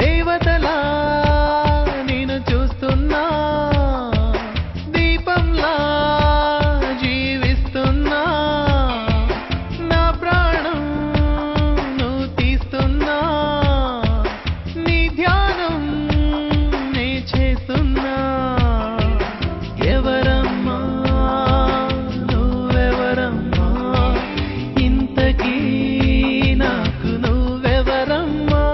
దేవతలా నేను చూస్తున్నా, దీపంలా జీవిస్తున్నా, నా ప్రాణం నువ్వు తీస్తున్నా, నీ ధ్యానం నే చేస్తున్నా. ఎవరమ్మా నువ్వెవరమ్మా, ఇంతకీ నాకు నువ్వెవరమ్మా?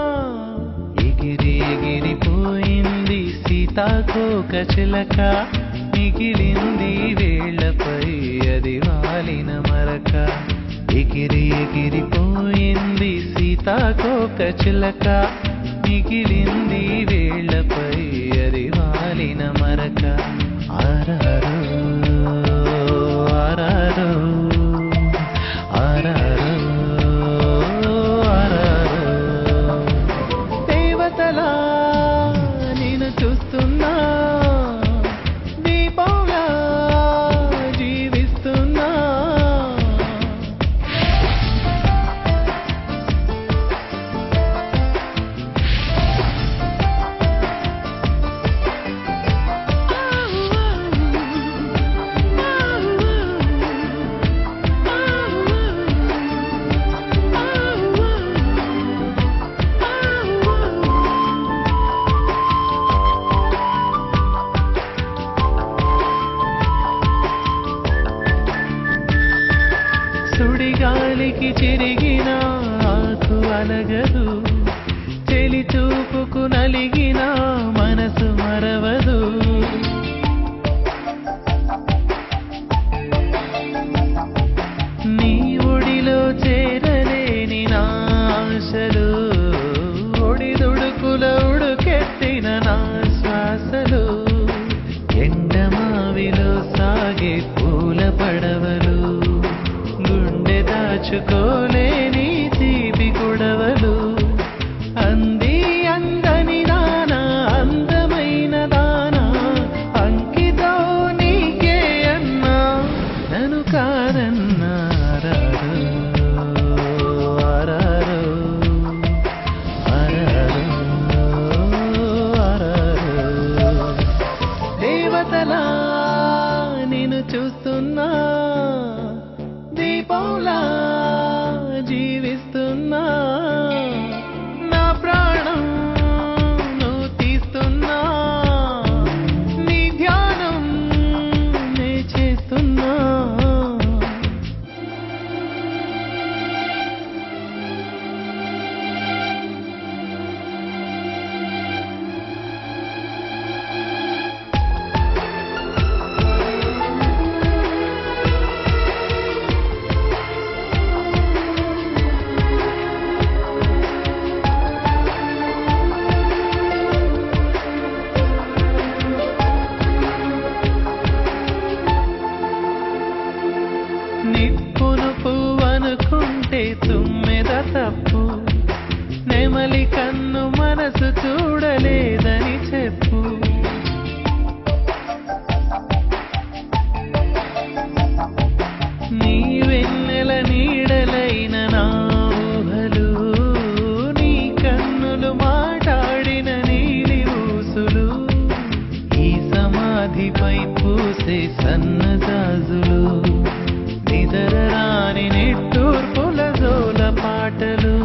ఎగిరిపోయింది సీతాకోక చిలక, మిగిలింది వేళ్లపై అది వాలిన మరక. ఎగిరిపోయింది సీతాకోక చిలక, మిగిలింది వేళ్లపై అది వాలిన మరక. ఆరారో ఆరారో ఆరారో ఆరారో, దేవతలా నేను చూస్తున్నా, దీపంలా జీవిస్తున్నా. సుడిగాలికి చిరిగిన ఆకు అలగదు, చెలి చూపుకు నలిగిన మనసు మరవదు. నీ ఒడిలో చేరలేని నా ఆశలు, ఒడిదుడుకుల ఉడుకెత్తిన నా శ్వాసలు, ఎండమావిలో సాగే పూల పడవలు, గుండె దాచుకోలేని తీపి గొడవలు. అంది అందని దానా, అందమైన దానా, అంకితం నీకే అన్నా, నన్ను కాదన్నా. ఆరారో ఆరారో ఆరారో ఆరారో, దేవతలా నేను చూస్తున్నా, దీపంలా జీవిస్తున్నా, నా ప్రాణం నువ్వు తీస్తున్నా, నీ ధ్యానం నే చేస్తున్నా. నిప్పును పువ్వనుకుంటే తుమ్మెద తప్పు, నెమలి కన్ను మనసు చూడలేదని చెప్పు. నీ వెన్నెల నీడలైన నా ఊహలు, నీ కన్నులు మాట్లాడిన నీలి ఊసులు, ఈ సమాధిపై పూసే సన్నజాజులు, నిదరరాని నిట్టూర్పుల జోల పాటలు.